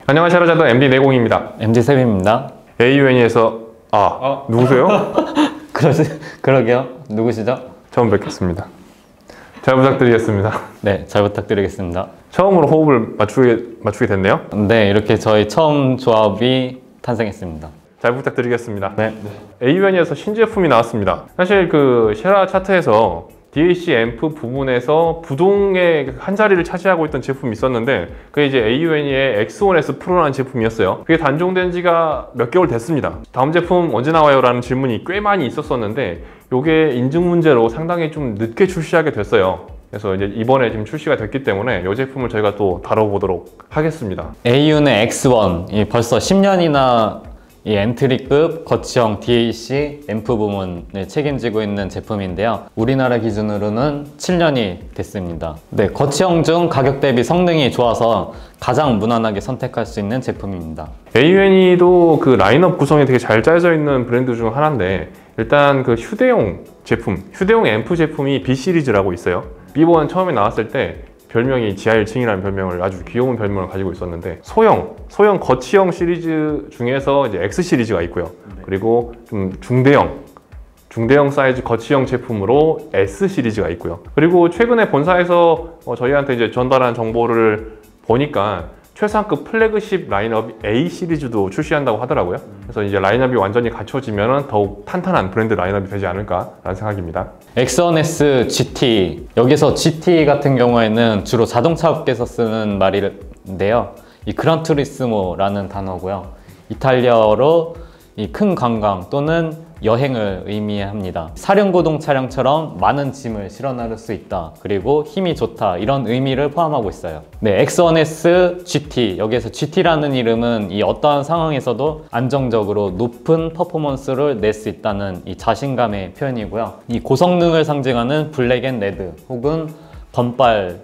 안녕하세요, 여러분. MD40입니다. MD7입니다. AUN에서 누구세요? 그러게요. 누구시죠? 처음 뵙겠습니다. 잘 부탁드리겠습니다. 네, 잘 부탁드리겠습니다. 처음으로 호흡을 맞추게 됐네요. 네, 이렇게 저희 처음 조합이 탄생했습니다. 잘 부탁드리겠습니다. 네. AUN에서 신제품이 나왔습니다. 사실 그 쉐라 차트에서 DAC 앰프 부분에서 부동의 한 자리를 차지하고 있던 제품이 있었는데 그게 이제 AUN의 X1S 프로라는 제품이었어요. 그게 단종된 지가 몇 개월 됐습니다. 다음 제품 언제 나와요? 라는 질문이 꽤 많이 있었었는데 이게 인증 문제로 상당히 좀 늦게 출시하게 됐어요. 그래서 이제 이번에 지금 출시가 됐기 때문에 이 제품을 저희가 또 다뤄보도록 하겠습니다. AUN의 X1, 벌써 10년이나 이 엔트리급 거치형 DAC 앰프 부문을 책임지고 있는 제품인데요. 우리나라 기준으로는 7년이 됐습니다. 네, 거치형 중 가격 대비 성능이 좋아서 가장 무난하게 선택할 수 있는 제품입니다. AUN이도 그 라인업 구성이 되게 잘 짜여져 있는 브랜드 중 하나인데 일단 그 휴대용 제품, 휴대용 앰프 제품이 B 시리즈라고 있어요. B1 처음에 나왔을 때 별명이 지하 1층이라는 별명을 아주 귀여운 별명을 가지고 있었는데 소형 거치형 시리즈 중에서 이제 X 시리즈가 있고요. 그리고 좀 중대형 사이즈 거치형 제품으로 S 시리즈가 있고요. 그리고 최근에 본사에서 저희한테 이제 전달한 정보를 보니까 최상급 플래그십 라인업 A 시리즈도 출시한다고 하더라고요. 그래서 이제 라인업이 완전히 갖춰지면 더욱 탄탄한 브랜드 라인업이 되지 않을까라는 생각입니다. X1S GT, 여기서 GT 같은 경우에는 주로 자동차 업계에서 쓰는 말인데요. 이 그란투리스모라는 단어고요. 이탈리아어로 이 큰 관광 또는 여행을 의미합니다. 사륜구동 차량처럼 많은 짐을 실어 나를 수 있다. 그리고 힘이 좋다. 이런 의미를 포함하고 있어요. 네, X1S GT. 여기에서 GT라는 이름은 이 어떠한 상황에서도 안정적으로 높은 퍼포먼스를 낼 수 있다는 이 자신감의 표현이고요. 이 고성능을 상징하는 블랙 앤 레드 혹은 검빨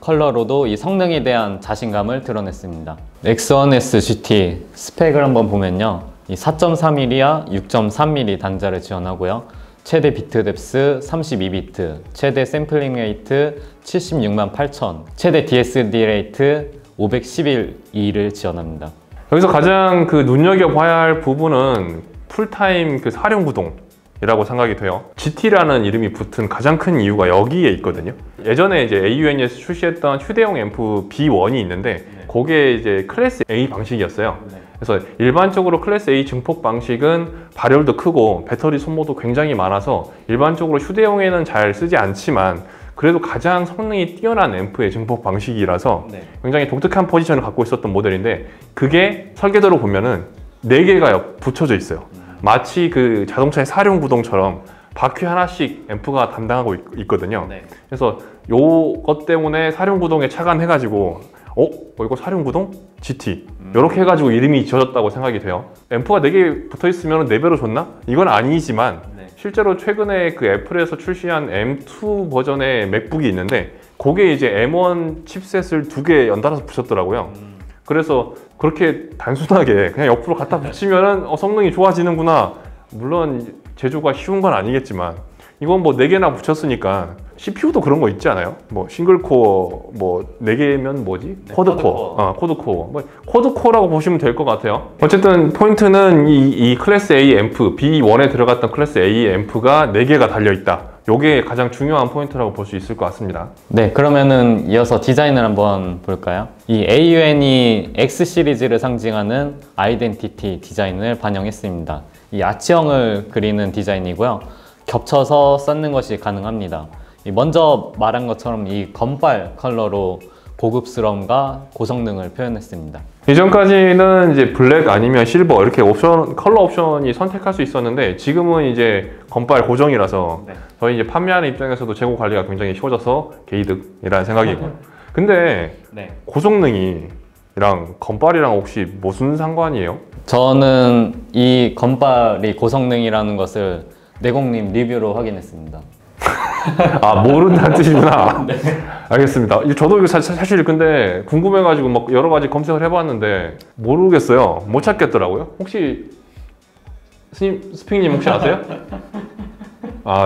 컬러로도 이 성능에 대한 자신감을 드러냈습니다. X1S GT 스펙을 한번 보면요. 이 4.3mm와 6.3mm 단자를 지원하고요. 최대 비트 뎁스 32비트, 최대 샘플링 레이트 76만 8천, 최대 DSD 레이트 511를 지원합니다. 여기서 가장 그 눈여겨봐야 할 부분은 풀타임 그 사륜구동이라고 생각이 돼요. GT라는 이름이 붙은 가장 큰 이유가 여기에 있거든요. 예전에 이제 AUN에서 출시했던 휴대용 앰프 B1이 있는데 그게 이제 클래스 A 방식이었어요. 그래서 일반적으로 클래스 A 증폭 방식은 발열도 크고 배터리 소모도 굉장히 많아서 일반적으로 휴대용에는 잘 쓰지 않지만 그래도 가장 성능이 뛰어난 앰프의 증폭 방식이라서 굉장히 독특한 포지션을 갖고 있었던 모델인데 그게 설계도로 보면은 4개가 붙여져 있어요. 마치 그 자동차의 사륜구동처럼 바퀴 하나씩 앰프가 담당하고 있거든요. 그래서 요것 때문에 사륜구동에 착안해가지고 이거 사륜구동? GT 이렇게 해가지고 이름이 지어졌다고 생각이 돼요. 앰프가 4개 붙어있으면 4배로 좋나? 이건 아니지만 실제로 최근에 그 애플에서 출시한 M2 버전의 맥북이 있는데 그게 이제 M1 칩셋을 2개 연달아서 붙였더라고요. 그래서 그렇게 단순하게 그냥 옆으로 갖다 붙이면 성능이 좋아지는구나. 물론 제조가 쉬운 건 아니겠지만 이건 뭐 4개나 붙였으니까 CPU도 그런 거 있지 않아요? 뭐 싱글코어 뭐 4개면 뭐지? 쿼드코어. 쿼드코어. 뭐 쿼드코어라고 보시면 될 것 같아요. 어쨌든 포인트는 이 클래스 A 앰프, B1에 들어갔던 클래스 A 앰프가 4개가 달려있다. 요게 가장 중요한 포인트라고 볼 수 있을 것 같습니다. 네, 그러면은 이어서 디자인을 한번 볼까요? 이 AUN이 X 시리즈를 상징하는 아이덴티티 디자인을 반영했습니다. 이 아치형을 그리는 디자인이고요. 겹쳐서 쌓는 것이 가능합니다. 먼저 말한 것처럼 이 검빨 컬러로 고급스러움과 고성능을 표현했습니다. 이전까지는 이제 블랙 아니면 실버 이렇게 컬러 옵션이 선택할 수 있었는데 지금은 이제 검빨 고정이라서 저희 이제 판매하는 입장에서도 재고 관리가 굉장히 쉬워져서 개이득이라는 생각이고요. 근데 고성능이랑 검빨이랑 혹시 무슨 상관이에요? 저는 이 검빨이 고성능이라는 것을 내공님 리뷰로 확인했습니다. 모른다는 뜻이구나. 알겠습니다. 저도 이거 사실 근데 궁금해가지고 막 여러 가지 검색을 해봤는데 모르겠어요. 못 찾겠더라고요. 혹시 스핑님 혹시 아세요?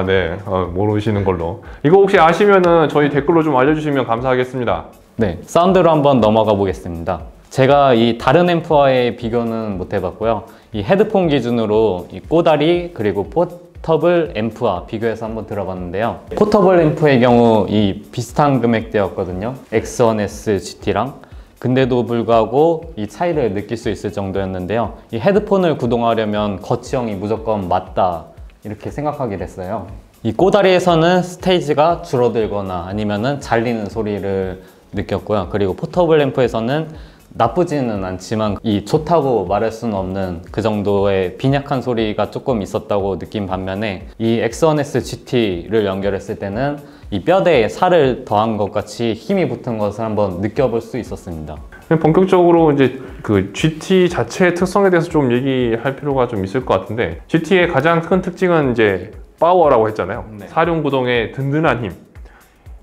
네. 모르시는 걸로. 이거 혹시 아시면은 저희 댓글로 좀 알려주시면 감사하겠습니다. 네, 사운드로 한번 넘어가 보겠습니다. 제가 이 다른 앰프와의 비교는 못 해봤고요. 이 헤드폰 기준으로 이 꼬다리 그리고 포터블 앰프와 비교해서 한번 들어봤는데요. 포터블 앰프의 경우 이 비슷한 금액대였거든요. X1S GT랑. 근데도 불구하고 이 차이를 느낄 수 있을 정도였는데요. 이 헤드폰을 구동하려면 거치형이 무조건 맞다 이렇게 생각하게 됐어요. 이 꼬다리에서는 스테이지가 줄어들거나 아니면은 잘리는 소리를 느꼈고요. 그리고 포터블 앰프에서는 나쁘지는 않지만 이 좋다고 말할 수는 없는 그 정도의 빈약한 소리가 조금 있었다고 느낀 반면에 이 X1S GT를 연결했을 때는 이 뼈대에 살을 더한 것 같이 힘이 붙은 것을 한번 느껴볼 수 있었습니다. 본격적으로 이제 그 GT 자체의 특성에 대해서 좀 얘기할 필요가 좀 있을 것 같은데, GT의 가장 큰 특징은 이제 파워라고 했잖아요. 네. 사륜구동의 든든한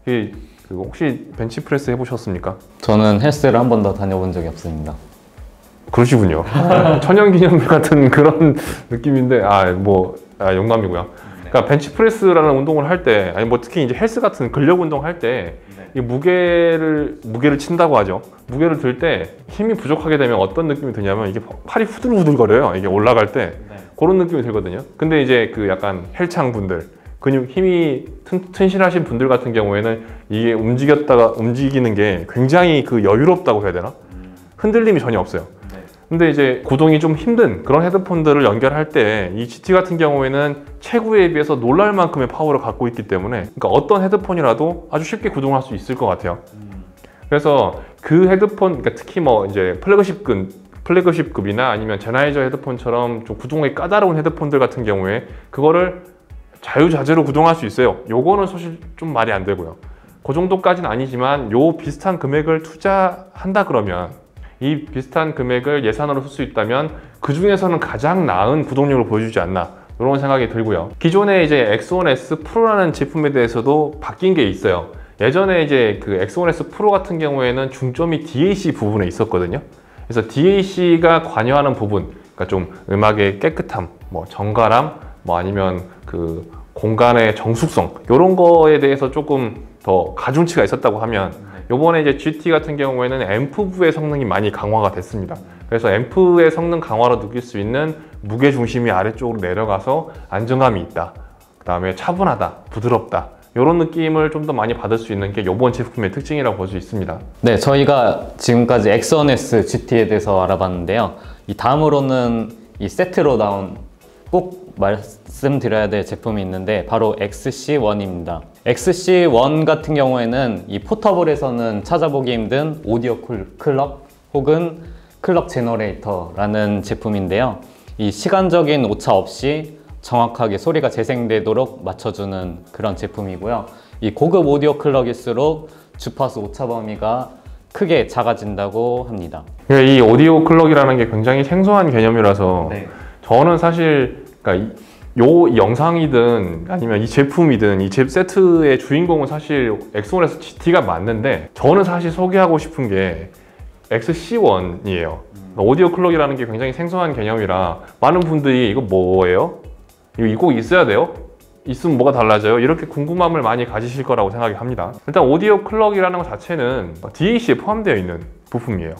힘. 혹시 벤치프레스 해보셨습니까? 저는 헬스를 한 번도 다녀본 적이 없습니다. 그러시군요. 천연기념물 같은 그런 느낌인데, 농담이고요. 그러니까 벤치프레스라는 운동을 할 때, 아니 뭐 특히 이제 헬스 같은 근력 운동 할 때, 이 무게를 친다고 하죠. 무게를 들 때 힘이 부족하게 되면 어떤 느낌이 드냐면 이게 팔이 후들후들거려요. 이게 올라갈 때 그런 느낌이 들거든요. 근데 이제 그 약간 헬창 분들, 근육 힘이 튼실하신 분들 같은 경우에는 이게 움직이는 게 굉장히 그 여유롭다고 해야 되나? 흔들림이 전혀 없어요. 근데 이제 구동이 좀 힘든 그런 헤드폰들을 연결할 때 이 GT 같은 경우에는 최고에 비해서 놀랄 만큼의 파워를 갖고 있기 때문에, 그러니까 어떤 헤드폰이라도 아주 쉽게 구동할 수 있을 것 같아요. 그래서 그 헤드폰, 그러니까 특히 뭐 이제 플래그십급이나 아니면 제나이저 헤드폰처럼 좀 구동이 까다로운 헤드폰들 같은 경우에 그거를 자유자재로 구동할 수 있어요. 요거는 사실 좀 말이 안 되고요. 그 정도까지는 아니지만 요 비슷한 금액을 투자한다 그러면, 이 비슷한 금액을 예산으로 쓸 수 있다면 그 중에서는 가장 나은 구동력을 보여주지 않나, 이런 생각이 들고요. 기존에 이제 X1S 프로라는 제품에 대해서도 바뀐 게 있어요. 예전에 이제 그 X1S 프로 같은 경우에는 중점이 DAC 부분에 있었거든요. 그래서 DAC가 관여하는 부분, 그러니까 좀 음악의 깨끗함, 뭐 정갈함, 뭐 아니면 그 공간의 정숙성, 이런 거에 대해서 조금 더 가중치가 있었다고 하면, 요번에 이제 GT 같은 경우에는 앰프부의 성능이 많이 강화가 됐습니다. 그래서 앰프의 성능 강화로 느낄 수 있는 무게 중심이 아래쪽으로 내려가서 안정감이 있다, 그 다음에 차분하다, 부드럽다, 이런 느낌을 좀 더 많이 받을 수 있는 게 이번 제품의 특징이라고 볼 수 있습니다. 네, 저희가 지금까지 X1S GT에 대해서 알아봤는데요. 이 다음으로는 이 세트로 나온 꼭 말씀드려야 될 제품이 있는데 바로 XC1입니다. XC1 같은 경우에는 이 포터블에서는 찾아보기 힘든 오디오 클럭 혹은 클럭 제너레이터라는 제품인데요. 이 시간적인 오차 없이 정확하게 소리가 재생되도록 맞춰주는 그런 제품이고요. 이 고급 오디오 클럭일수록 주파수 오차 범위가 크게 작아진다고 합니다. 이 오디오 클럭이라는 게 굉장히 생소한 개념이라서 네. 저는 사실 그러니까 요 영상이든 아니면 이 제품이든 이 세트의 주인공은 사실 X1S GT가 맞는데, 저는 사실 소개하고 싶은 게 XC1이에요. 오디오 클럭이라는 게 굉장히 생소한 개념이라 많은 분들이 이거 뭐예요? 이거 꼭 있어야 돼요? 있으면 뭐가 달라져요? 이렇게 궁금함을 많이 가지실 거라고 생각이 합니다. 일단 오디오 클럭이라는 것 자체는 DAC에 포함되어 있는 부품이에요.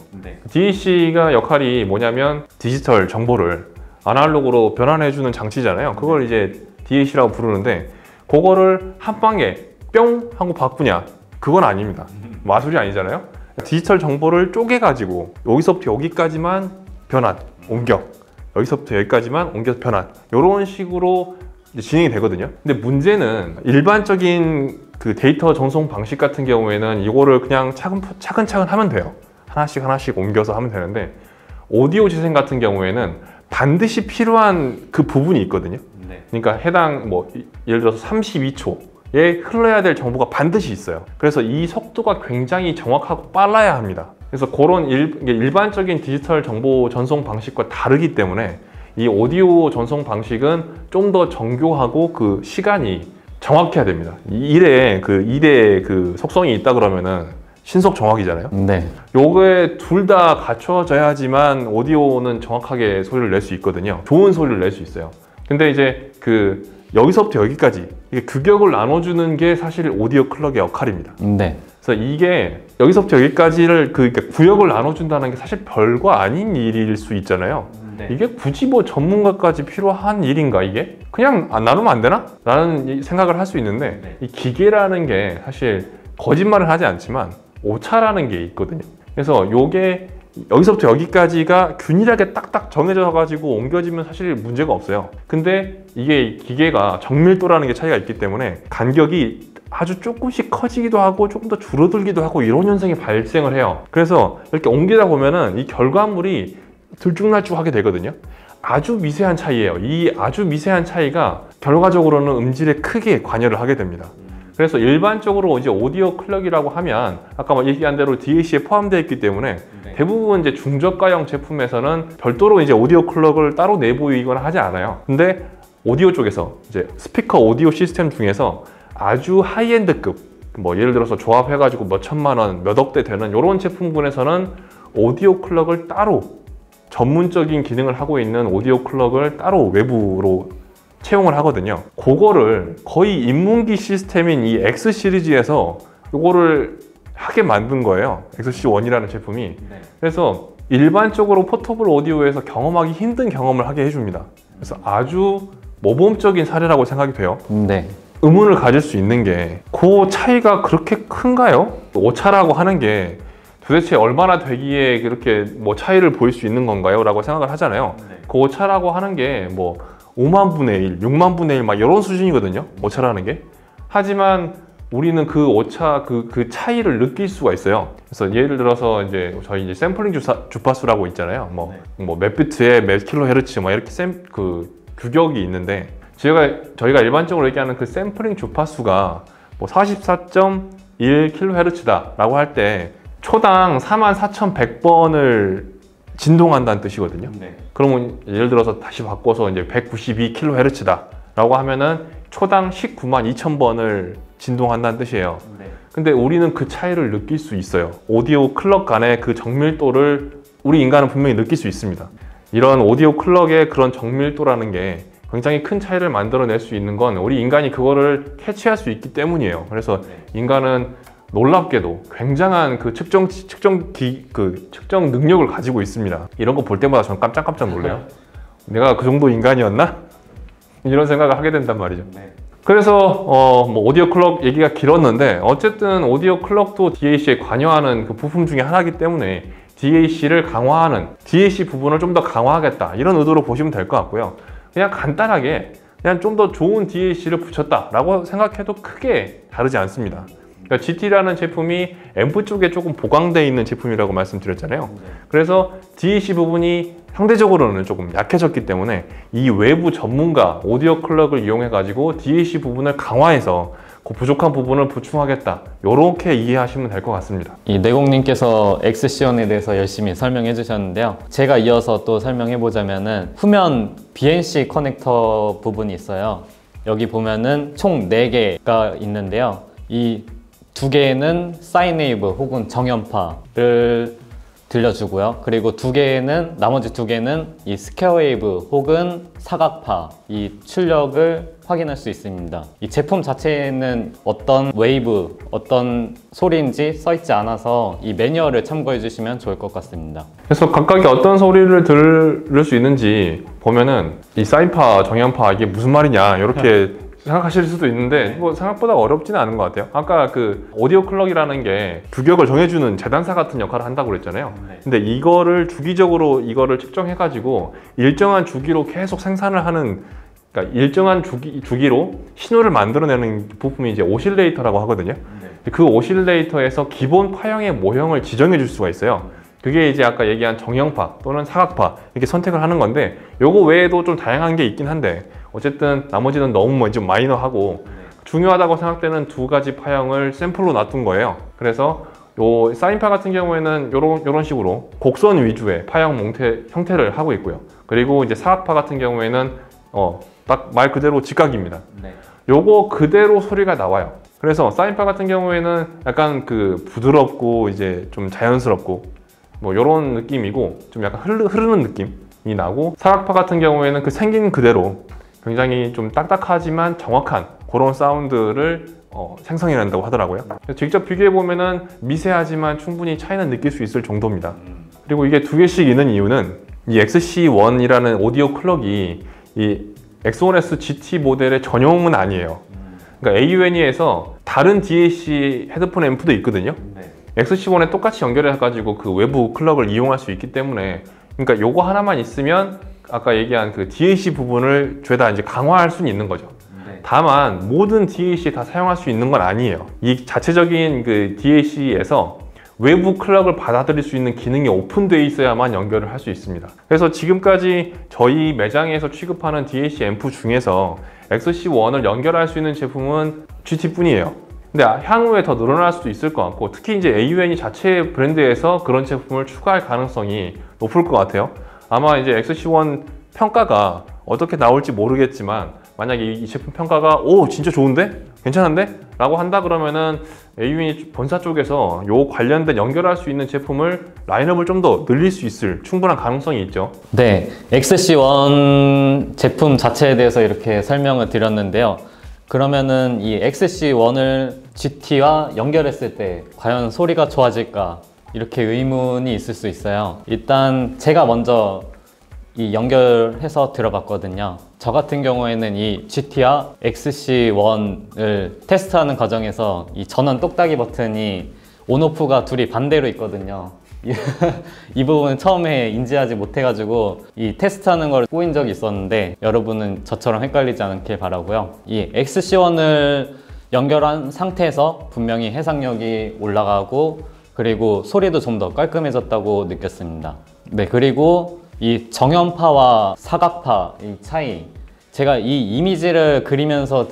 DAC가 역할이 뭐냐면 디지털 정보를 아날로그로 변환해주는 장치잖아요. 그걸 이제 DAC라고 부르는데, 그거를 한 방에 뿅 하고 바꾸냐? 그건 아닙니다. 마술이 아니잖아요. 디지털 정보를 쪼개가지고 여기서부터 여기까지만 변환, 옮겨, 여기서부터 여기까지만 옮겨서 변환, 이런 식으로 이제 진행이 되거든요. 근데 문제는 일반적인 그 데이터 전송 방식 같은 경우에는 이거를 그냥 차근차근 하면 돼요. 하나씩 옮겨서 하면 되는데, 오디오 재생 같은 경우에는 반드시 필요한 그 부분이 있거든요. 그러니까 해당 뭐 예를 들어서 32초에 흘러야 될 정보가 반드시 있어요. 그래서 이 속도가 굉장히 정확하고 빨라야 합니다. 그래서 그런 일반적인 디지털 정보 전송 방식과 다르기 때문에 이 오디오 전송 방식은 좀 더 정교하고 그 시간이 정확해야 됩니다. 일에 그 속성이 있다 그러면은 신속 정확이잖아요. 네. 요게 둘 다 갖춰져야지만 오디오는 정확하게 소리를 낼 수 있거든요. 좋은 소리를 낼 수 있어요. 근데 이제 여기서부터 여기까지 이게 규격을 나눠주는 게 사실 오디오 클럭의 역할입니다. 네. 그래서 이게 여기서부터 여기까지를 그러니까 구역을 나눠준다는 게 사실 별거 아닌 일일 수 있잖아요. 네. 이게 굳이 뭐 전문가까지 필요한 일인가 이게? 그냥 안 나누면 안 되나? 라는 생각을 할 수 있는데 네. 이 기계라는 게 사실 거짓말을 하지 않지만 오차라는 게 있거든요. 그래서 요게 여기서부터 여기까지가 균일하게 딱딱 정해져 가지고 옮겨지면 사실 문제가 없어요. 근데 이게 기계가 정밀도라는 게 차이가 있기 때문에 간격이 아주 조금씩 커지기도 하고 조금 더 줄어들기도 하고 이런 현상이 발생을 해요. 그래서 이렇게 옮기다 보면은 이 결과물이 들쭉날쭉하게 되거든요. 아주 미세한 차이예요. 이 아주 미세한 차이가 결과적으로는 음질에 크게 관여를 하게 됩니다. 그래서 일반적으로 이제 오디오 클럭이라고 하면 아까 얘기한 대로 DAC에 포함되어 있기 때문에 네. 대부분 이제 중저가형 제품에서는 별도로 이제 오디오 클럭을 따로 내보이거나 하지 않아요. 근데 오디오 쪽에서 이제 스피커 오디오 시스템 중에서 아주 하이엔드급 뭐 예를 들어서 조합해가지고 몇 천만 원, 몇 억대 되는 이런 제품군에서는 오디오 클럭을 따로 전문적인 기능을 하고 있는 오디오 클럭을 따로 외부로 채용을 하거든요. 그거를 거의 인문기 시스템인 이 X 시리즈에서 이거를 하게 만든 거예요. XC1이라는 제품이. 네. 그래서 일반적으로 포터블 오디오에서 경험하기 힘든 경험을 하게 해줍니다. 그래서 아주 모범적인 사례라고 생각이 돼요. 네. 의문을 가질 수 있는 게 그 차이가 그렇게 큰가요? 오차라고 하는 게 도대체 얼마나 되기에 그렇게 뭐 차이를 보일 수 있는 건가요? 라고 생각을 하잖아요. 네. 그 오차라고 하는 게 뭐 5만 분의 1, 6만 분의 1 막 이런 수준이거든요. 오차라는 게. 하지만 우리는 그 오차, 그 차이를 느낄 수가 있어요. 그래서 예를 들어서 이제 저희 이제 샘플링 주파수라고 있잖아요. 뭐 몇 비트에 몇 킬로헤르츠 막 이렇게 규격이 있는데 저희가 일반적으로 얘기하는 그 샘플링 주파수가 뭐 44.1kHz 라고 할 때 초당 44,100번을 진동한다는 뜻이거든요. 네. 그러면 예를 들어서 다시 바꿔서 이제 192kHz다 라고 하면은 초당 192,200번을 진동한다는 뜻이에요. 네. 근데 우리는 그 차이를 느낄 수 있어요. 오디오 클럭 간의 그 정밀도를 우리 인간은 분명히 느낄 수 있습니다. 이런 오디오 클럭의 그런 정밀도라는 게 굉장히 큰 차이를 만들어낼 수 있는 건 우리 인간이 그거를 캐치할 수 있기 때문이에요. 그래서 인간은 놀랍게도 굉장한 그 측정 능력을 가지고 있습니다. 이런 거 볼 때마다 저는 깜짝깜짝 놀래요. 내가 그 정도 인간이었나? 이런 생각을 하게 된단 말이죠. 네. 그래서 뭐 오디오 클럭 얘기가 길었는데 어쨌든 오디오 클럭도 DAC에 관여하는 그 부품 중에 하나이기 때문에 DAC를 강화하는 DAC 부분을 좀 더 강화하겠다 이런 의도로 보시면 될 것 같고요. 그냥 간단하게 그냥 좀 더 좋은 DAC를 붙였다라고 생각해도 크게 다르지 않습니다. 그러니까 GT라는 제품이 앰프 쪽에 조금 보강되어 있는 제품이라고 말씀드렸잖아요. 그래서 DAC 부분이 상대적으로는 조금 약해졌기 때문에 이 외부 전문가 오디오 클럭을 이용해 가지고 DAC 부분을 강화해서 그 부족한 부분을 보충하겠다 이렇게 이해하시면 될 것 같습니다. 이 내공님께서 XC1에 대해서 열심히 설명해 주셨는데요. 제가 이어서 또 설명해 보자면은 후면 BNC 커넥터 부분이 있어요. 여기 보면은 총 4개가 있는데요. 이 2개는 사인웨이브 혹은 정연파를 들려주고요. 그리고 나머지 2개는 이 스퀘어웨이브 혹은 사각파 이 출력을 확인할 수 있습니다. 이 제품 자체에는 어떤 웨이브, 어떤 소리인지 써있지 않아서 이 매뉴얼을 참고해 주시면 좋을 것 같습니다. 그래서 각각이 어떤 소리를 들을 수 있는지 보면은 이 사인파, 정연파 이게 무슨 말이냐 이렇게 생각하실 수도 있는데 뭐 생각보다 어렵지는 않은 것 같아요. 아까 그 오디오 클럭이라는 게 규격을 정해주는 재단사 같은 역할을 한다고 그랬잖아요. 근데 이거를 주기적으로 이거를 측정해 가지고 일정한 주기로 계속 생산을 하는, 그러니까 일정한 주기로 신호를 만들어내는 부품이 이제 오실레이터라고 하거든요. 그 오실레이터에서 기본 파형의 모형을 지정해 줄 수가 있어요. 그게 이제 아까 얘기한 정형파 또는 사각파 이렇게 선택을 하는 건데 요거 외에도 좀 다양한 게 있긴 한데 어쨌든 나머지는 너무 좀 마이너하고 중요하다고 생각되는 2가지 파형을 샘플로 놔둔 거예요. 그래서 요 사인파 같은 경우에는 요런 식으로 곡선 위주의 파형 형태를 하고 있고요. 그리고 이제 사각파 같은 경우에는 딱 말 그대로 직각입니다. 요거 그대로 소리가 나와요. 그래서 사인파 같은 경우에는 약간 그 부드럽고 이제 좀 자연스럽고 뭐 요런 느낌이고 좀 약간 흐르는 느낌이 나고, 사각파 같은 경우에는 그 생긴 그대로 굉장히 좀 딱딱하지만 정확한 그런 사운드를 생성해낸다고 하더라고요. 직접 비교해보면은 미세하지만 충분히 차이는 느낄 수 있을 정도입니다. 그리고 이게 두 개씩 있는 이유는 이 XC1이라는 오디오 클럭이 이 X1S GT 모델의 전용은 아니에요. 그러니까 AUNE에서 다른 DAC 헤드폰 앰프도 있거든요. XC1에 똑같이 연결해가지고 그 외부 클럭을 이용할 수 있기 때문에, 그러니까 요거 하나만 있으면 아까 얘기한 그 DAC 부분을 죄다 이제 강화할 수는 있는 거죠. 다만 모든 DAC에 다 사용할 수 있는 건 아니에요. 이 자체적인 그 DAC에서 외부 클럭을 받아들일 수 있는 기능이 오픈되어 있어야만 연결을 할 수 있습니다. 그래서 지금까지 저희 매장에서 취급하는 DAC 앰프 중에서 XC1을 연결할 수 있는 제품은 GT뿐이에요. 근데 향후에 더 늘어날 수도 있을 것 같고, 특히 이제 AUNE 자체 브랜드에서 그런 제품을 추가할 가능성이 높을 것 같아요. 아마 이제 XC1 평가가 어떻게 나올지 모르겠지만, 만약에 이 제품 평가가 오 진짜 좋은데? 괜찮은데? 라고 한다 그러면은 AUNE 본사 쪽에서 요 관련된 연결할 수 있는 제품을 라인업을 좀 더 늘릴 수 있을 충분한 가능성이 있죠. 네, XC1 제품 자체에 대해서 이렇게 설명을 드렸는데요. 그러면은 이 XC1을 GT와 연결했을 때 과연 소리가 좋아질까? 이렇게 의문이 있을 수 있어요. 일단 제가 먼저 이 연결해서 들어봤거든요. 저 같은 경우에는 이 GT와 XC1을 테스트하는 과정에서 이 전원 똑딱이 버튼이 온오프가 둘이 반대로 있거든요. 이 부분은 처음에 인지하지 못해가지고 이 테스트하는 걸 꼬인 적이 있었는데, 여러분은 저처럼 헷갈리지 않게 바라고요. 이 XC1을 연결한 상태에서 분명히 해상력이 올라가고, 그리고 소리도 좀 더 깔끔해졌다고 느꼈습니다. 네, 그리고 이 정연파와 사각파 이 차이, 제가 이 이미지를 그리면서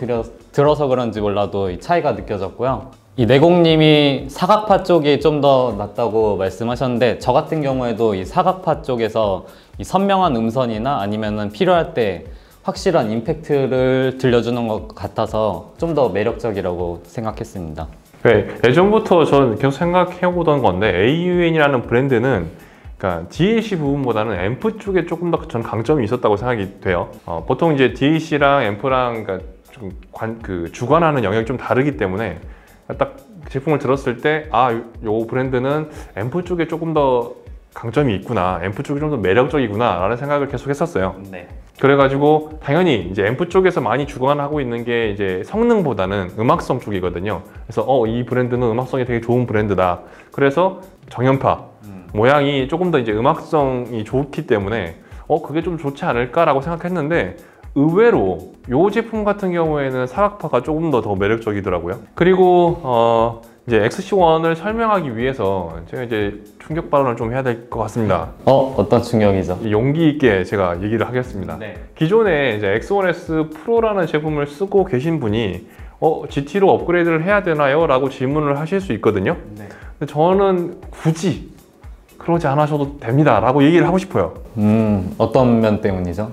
들어서 그런지 몰라도 이 차이가 느껴졌고요. 이 내공님이 사각파 쪽이 좀 더 낫다고 말씀하셨는데, 저 같은 경우에도 이 사각파 쪽에서 이 선명한 음선이나 아니면은 필요할 때 확실한 임팩트를 들려주는 것 같아서 좀 더 매력적이라고 생각했습니다. 네, 예전부터 저는 계속 생각해보던 건데, AUN이라는 브랜드는 그러니까 DAC 부분보다는 앰프 쪽에 조금 더 전 강점이 있었다고 생각이 돼요. 보통 이제 DAC랑 앰프랑 그러니까 좀 주관하는 영역이 좀 다르기 때문에 딱 제품을 들었을 때 요 브랜드는 앰프 쪽에 조금 더 강점이 있구나, 앰프 쪽이 좀 더 매력적이구나 라는 생각을 계속 했었어요. 네. 그래가지고 당연히 이제 앰프 쪽에서 많이 주관하고 있는 게 이제 성능보다는 음악성 쪽이거든요. 그래서 이 브랜드는 음악성이 되게 좋은 브랜드다. 그래서 정연파 모양이 조금 더 이제 음악성이 좋기 때문에 그게 좀 좋지 않을까라고 생각했는데, 의외로 이 제품 같은 경우에는 사각파가 조금 더 매력적이더라고요. 그리고 이제 XC1을 설명하기 위해서 제가 이제 충격 발언을 좀 해야 될 것 같습니다. 어떤 충격이죠? 용기 있게 제가 얘기를 하겠습니다. 네. 기존에 이제 X1S 프로라는 제품을 쓰고 계신 분이 GT로 업그레이드를 해야 되나요? 라고 질문을 하실 수 있거든요. 네. 근데 저는 굳이 그러지 않으셔도 됩니다 라고 얘기를 하고 싶어요. 어떤 면 때문이죠?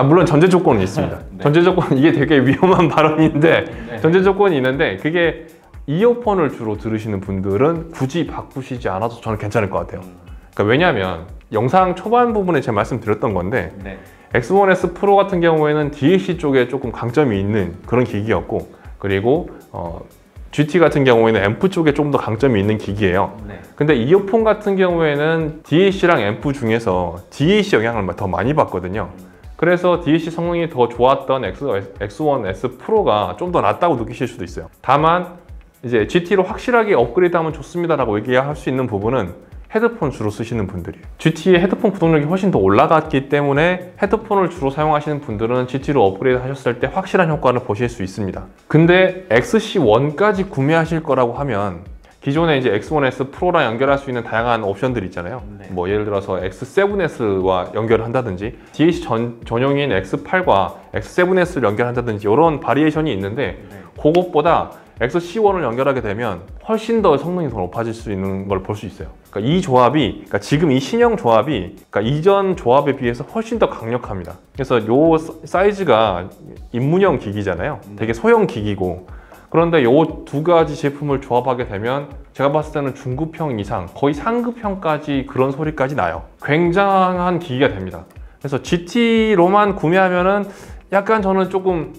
물론 전제 조건은 있습니다. 네. 전제 조건은 이게 되게 위험한 발언인데, 네. 전제 조건이 있는데, 그게 이어폰을 주로 들으시는 분들은 굳이 바꾸시지 않아도 저는 괜찮을 것 같아요. 그러니까 왜냐하면 영상 초반 부분에 제가 말씀드렸던 건데, 네. X1S 프로 같은 경우에는 DAC 쪽에 조금 강점이 있는 그런 기기였고, 그리고 GT 같은 경우에는 앰프 쪽에 좀 더 강점이 있는 기기예요. 네. 근데 근데 이어폰 같은 경우에는 DAC랑 앰프 중에서 DAC 영향을 더 많이 받거든요. 그래서 DAC 성능이 더 좋았던 X1S 프로가 좀 더 낫다고 느끼실 수도 있어요. 다만 이제 GT로 확실하게 업그레이드하면 좋습니다라고 얘기할 수 있는 부분은 헤드폰 주로 쓰시는 분들이에요. GT의 헤드폰 구동력이 훨씬 더 올라갔기 때문에 헤드폰을 주로 사용하시는 분들은 GT로 업그레이드 하셨을 때 확실한 효과를 보실 수 있습니다. 근데 XC1까지 구매하실 거라고 하면 기존에 이제 X1S 프로랑 연결할 수 있는 다양한 옵션들이 있잖아요. 네. 뭐 예를 들어서 X7S와 연결을 한다든지, DAC 전용인 X8과 X7S를 연결한다든지 이런 바리에이션이 있는데, 그것보다 XC1을 연결하게 되면 훨씬 더 성능이 더 높아질 수 있는 걸 볼 수 있어요. 그러니까 이 조합이, 그러니까 지금 이 신형 조합이 그러니까 이전 조합에 비해서 훨씬 더 강력합니다. 그래서 요 사이즈가 입문형 기기잖아요. 되게 소형 기기고, 그런데 요 두 가지 제품을 조합하게 되면 제가 봤을 때는 중급형 이상, 거의 상급형까지 그런 소리까지 나요. 굉장한 기기가 됩니다. 그래서 GT로만 구매하면은 약간 저는 조금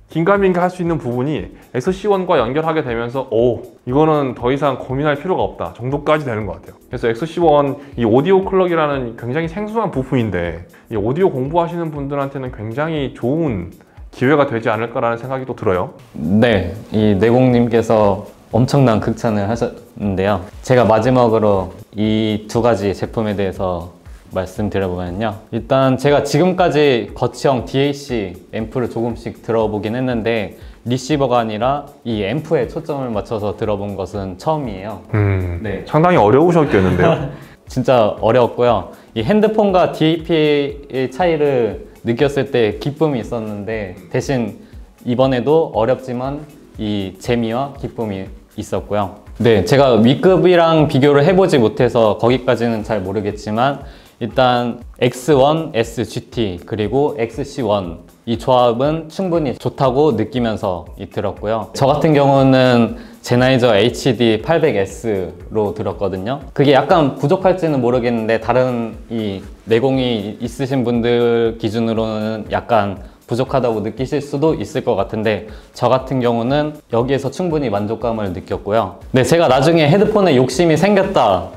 긴가민가 할 수 있는 부분이 XC1과 연결하게 되면서 오, 이거는 더 이상 고민할 필요가 없다 정도까지 되는 것 같아요. 그래서 XC1 이 오디오 클럭이라는 굉장히 생소한 부품인데 이 오디오 공부하시는 분들한테는 굉장히 좋은 기회가 되지 않을까라는 생각이 또 들어요. 네, 이 내공님께서 엄청난 극찬을 하셨는데요. 제가 마지막으로 이 두 가지 제품에 대해서 말씀드려보면요. 일단 제가 지금까지 거치형 DAC 앰프를 조금씩 들어보긴 했는데 리시버가 아니라 이 앰프에 초점을 맞춰서 들어본 것은 처음이에요. 네. 상당히 어려우셨겠는데요. 진짜 어려웠고요. 이 핸드폰과 DAP의 차이를 느꼈을 때 기쁨이 있었는데 대신 이번에도 어렵지만 이 재미와 기쁨이 있었고요. 네, 제가 위급이랑 비교를 해보지 못해서 거기까지는 잘 모르겠지만 일단 X1, SGT 그리고 XC1 이 조합은 충분히 좋다고 느끼면서 들었고요. 저 같은 경우는 제나이저 HD 800S로 들었거든요. 그게 약간 부족할지는 모르겠는데 다른 이 내공이 있으신 분들 기준으로는 약간 부족하다고 느끼실 수도 있을 것 같은데 저 같은 경우는 여기에서 충분히 만족감을 느꼈고요. 네, 제가 나중에 헤드폰에 욕심이 생겼다,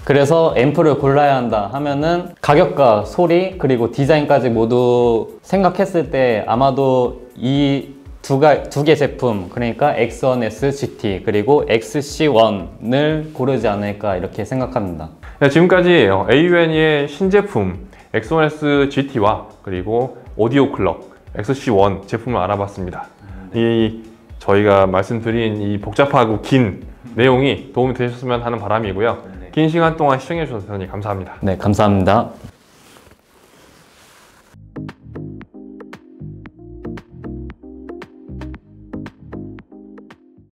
그래서 앰프를 골라야 한다 하면은 가격과 소리 그리고 디자인까지 모두 생각했을 때 아마도 이 두 개 제품, 그러니까 X1S GT 그리고 XC1을 고르지 않을까 이렇게 생각합니다. 네, 지금까지 AUN의 신제품 X1S GT와 그리고 오디오 클럭 XC1 제품을 알아봤습니다. 이 저희가 말씀드린 이 복잡하고 긴 내용이 도움이 되셨으면 하는 바람이고요. 긴 시간 동안 시청해 주셔서 대단히 감사합니다. 네, 감사합니다.